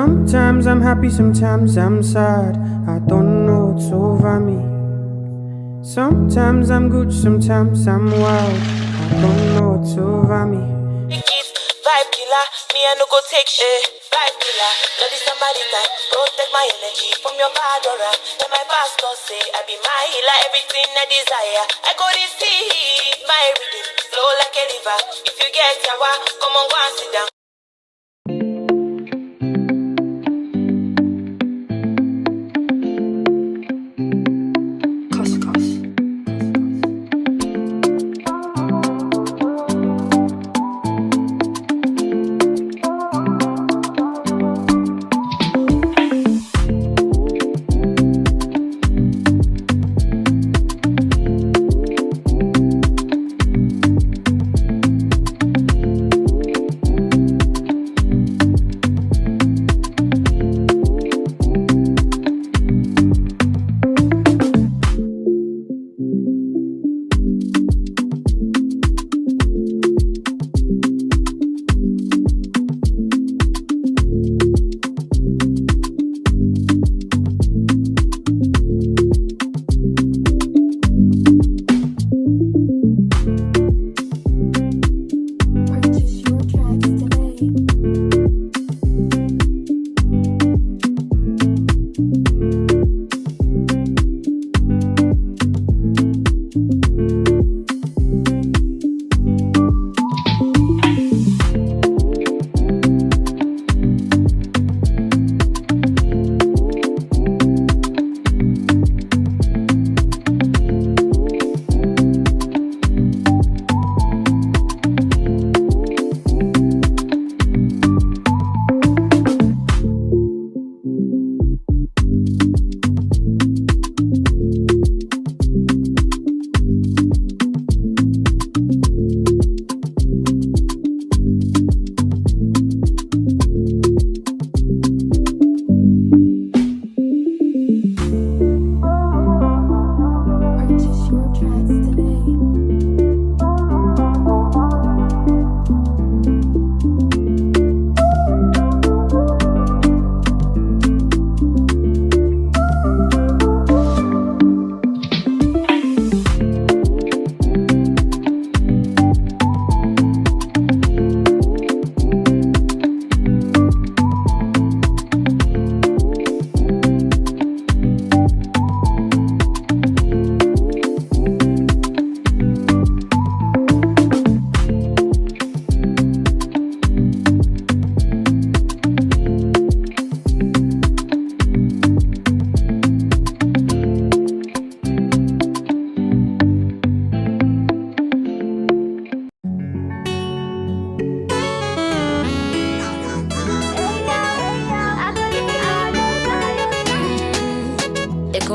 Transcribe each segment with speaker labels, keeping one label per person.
Speaker 1: Sometimes I'm happy, sometimes I'm sad. I don't know what's over me. Sometimes I'm good, sometimes I'm wild. I don't know what's over me.
Speaker 2: Vibe killer, me I no go take shit. Vibe killer, now this somebody time. Protect my energy from your bad aura. Then my pastor say I be my healer, everything I desire. I go to see my rhythm, flow like a river. If you get yawa, come on, go and sit down.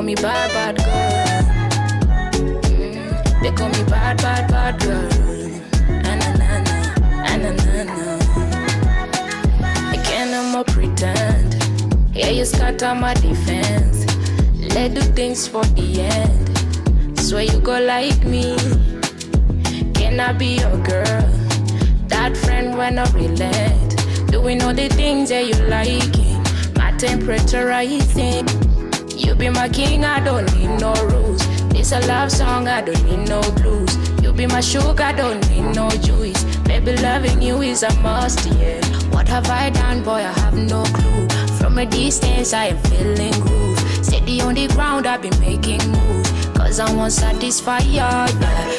Speaker 3: call me bad, bad girl. They call me bad, bad, bad girl. Na-na-na-na, na-na-na-na. I can't no more pretend. Yeah, you scatter my defense. Let's do things for the end. Swear you go like me. Can I be your girl? That friend when I relent. Doing all the things that you liking. My temperature rising. You be my king, I don't need no rules. This a love song, I don't need no blues. You be my sugar, I don't need no juice. Baby, loving you is a must, yeah. What have I done, boy, I have no clue. From a distance, I am feeling groove. Steady on the ground, I've been making moves. Cause I want satisfy you, yeah.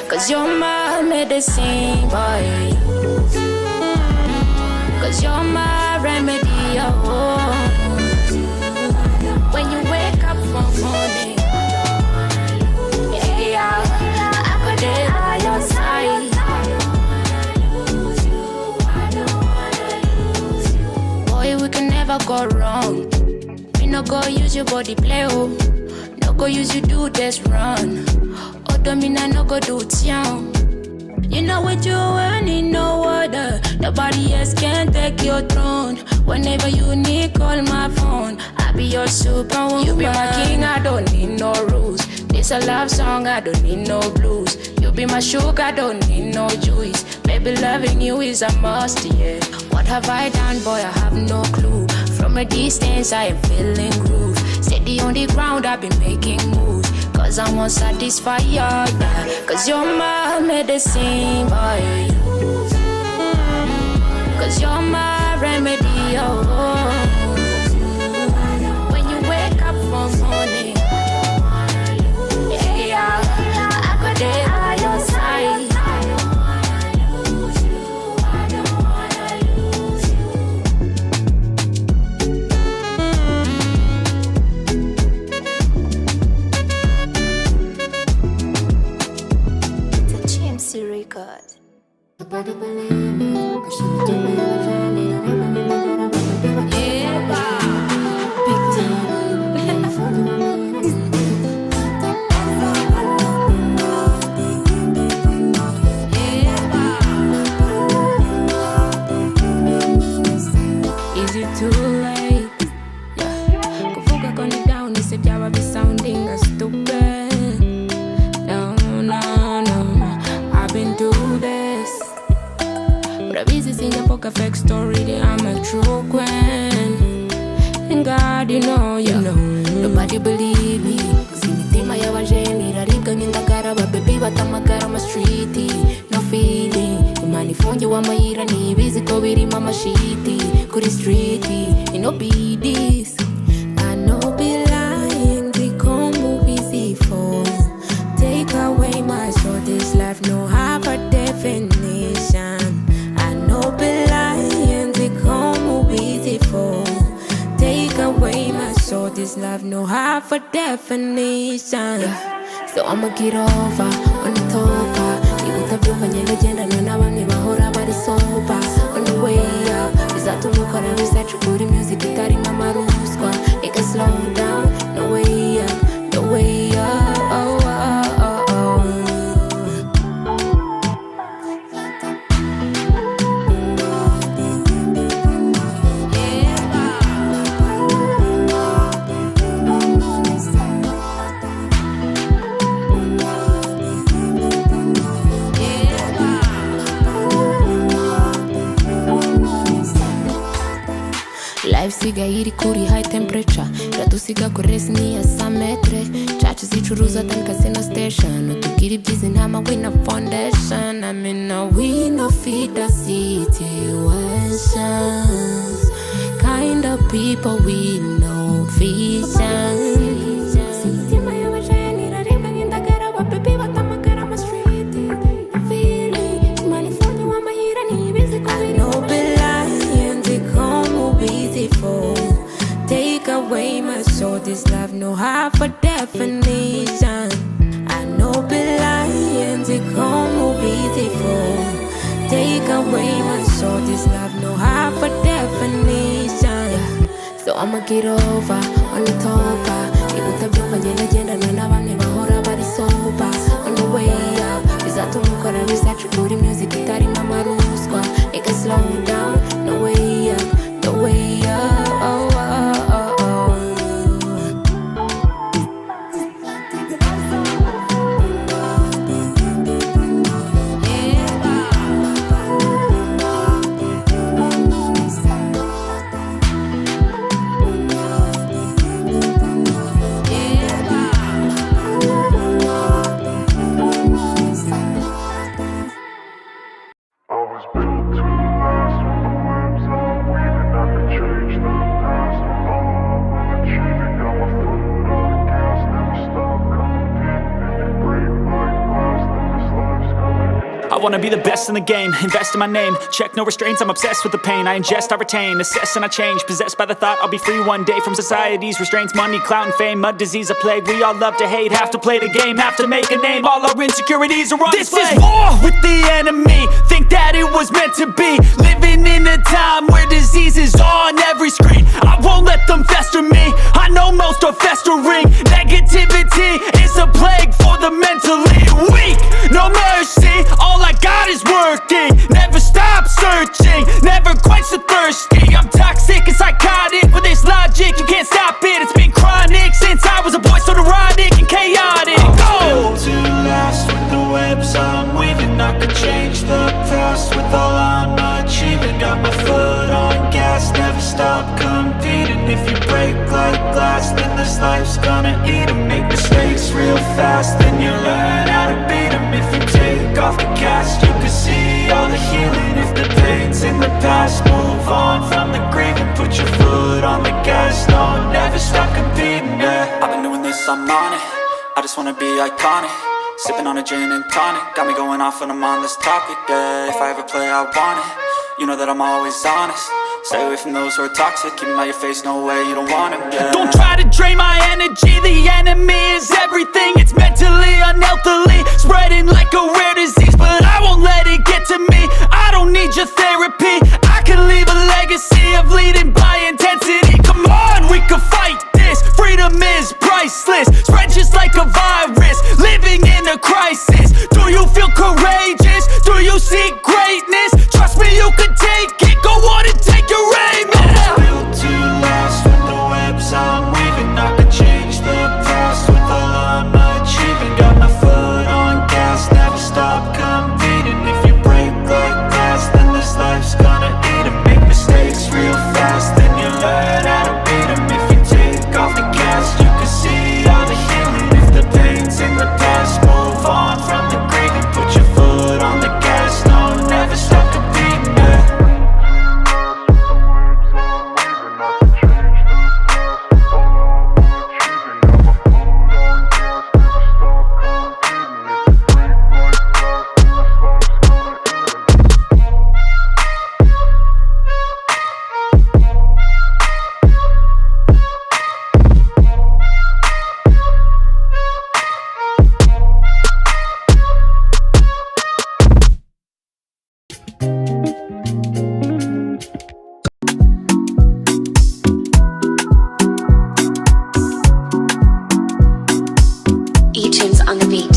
Speaker 3: Cause you're my medicine, boy. Cause you're my remedy, oh. When you wake up from morning, yeah, I could be by your side. Boy, we can never go wrong. We no go use your body play, oh. No go use you do this run. Oh, domina no go do tian. You know what you want, need no other. Nobody else can take your throne. Whenever you need, call my phone. I be your superwoman. You be my king, I don't need no rules. This a love song, I don't need no blues. You be my sugar, I don't need no juice. Baby, loving you is a must, yeah. What have I done, boy, I have no clue. From a distance, I am feeling groove. Steady on the ground, I've been making moves. Cause I won't satisfy you, yeah. Cause you're my medicine, boy. Cause you're my remedy, oh. When you wake up for morning, yeah, I got it by your side.
Speaker 4: Record.
Speaker 3: Is it too late? Yeah. Kuvuga koni down, ise byaba bisounding stupid. No, no, no, I've been through this. But I've easy seen a poker fake story, that I'm a true queen. And God, you know, nobody believe me. Simitima ya wajeni, rarika nindagara, baby batamagara ma streety. No feeling, imani fonje wa maira ni busy ko biri mama shiti. Kuri streety, no be this. I know be lying, they come busy for. Take away my soul, this life no have a definition. I know be lying, they come busy for. Take away my soul, this life no have a definition. So I'ma get over on the top. Utabyuka nyelagenda na nabamwe bahora bari soba. On the way up, bizatumuka na bizacukura music itarimo amaruswa. It can slow down, no way up, no way up. Oh, oh, oh, oh. Life siga iri kuri high temperature. Ratusiga kuresi ni ya sametre. Chachu zichuruza tan casino station. Utukiri busy nama win a foundation. I mean a win a feed the situations. Kind of people we no vision. Take away my soul, this love no have a definition. I know be lying, they come beautiful. Take away my soul, this love no have a definition. So I'ma get over on the top. Utabyuka nyelagenda na nabamwe bahora bari soba. On the way up, bizatumuka na bizacukura music itarimo amaruswa. It can slow down, no way up, no way up. Oh, oh, oh.
Speaker 5: I wanna be the best in the game, invest in my name. Check no restraints, I'm obsessed with the pain. I ingest, I retain, assess and I change. Possessed by the thought I'll be free one day from society's restraints. Money, clout and fame, mud, disease, a plague. We all love to hate, have to play the game, have to make a name. All our insecurities are on display. This is war with the enemy, think that it was meant to be. Living in a time where disease is on every screen. I won't let them fester me, I know most are festering. Negativity is a plague for the mentally weak. No mercy, all I got is working. Never stop searching, never quench the thirsty. I'm toxic and psychotic with this logic, you can't stop it. It's been chronic since I was a boy, so neurotic and chaotic.
Speaker 1: Built to last with the webs I'm weaving. I could change the past with all I'm achieving. Got my foot on gas, never stop competing.
Speaker 5: this life's gonna eat 'em. Make mistakes real fast, then you learn how to beat 'em. If you take off the cast, you can see all the healing. If the pain's in the past, move on from the grieving. Put your foot on the gas, no, never stop competing, yeah. I've been doing this, I'm on it. I just wanna be iconic. Sipping on a gin and tonic, got me going off when I'm on this topic, yeah. If I ever play, I want it. You know that I'm always honest. Stay away from those who are toxic. Keep them out your face, no way, you don't want them, yeah. Don't try to drain my energy. The enemy is everything. It's mentally, unhealthily, spreading like a rare disease. But I won't let it get to me. I don't need your therapy. I can leave a legacy of leading by intensity. Come on, we can fight this. Freedom is priceless. Spread just like a virus. Living in a crisis. Do you feel courageous? Do you seek greatness? Trust me, you can take it. Go on and take your aim, yeah. I'm built to last with the webs I'm weaving. I can change the past with all I'm achieving. Got my foot on gas, never stop competing. If you break like glass, then this life's gonna eat 'em. Make mistakes real fast, then you learn how to beat 'em. If you take off the cast, you can see all the healing. If the pain's in the past, move on from the grieving. Put your foot on the gas, no, never stop competing, yeah.
Speaker 4: E-tunes on the beat.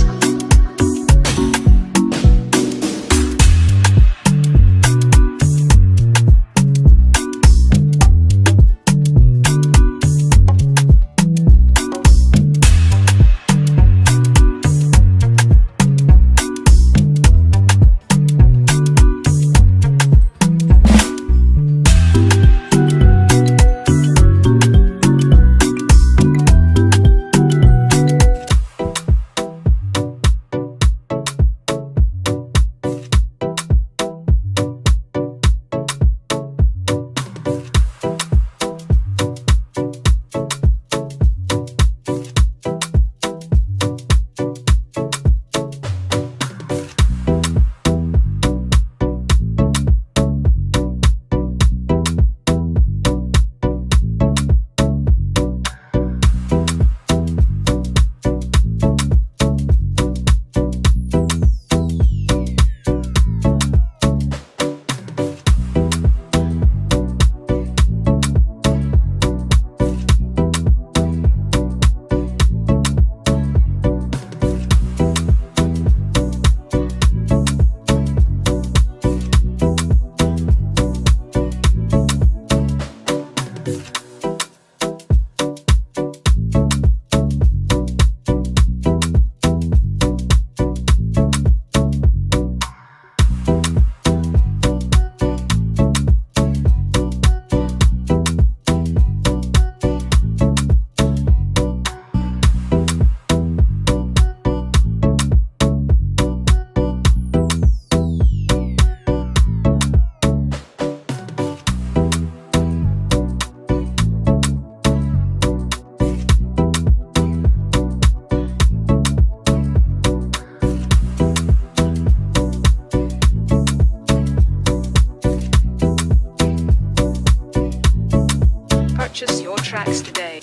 Speaker 6: Purchase your tracks today.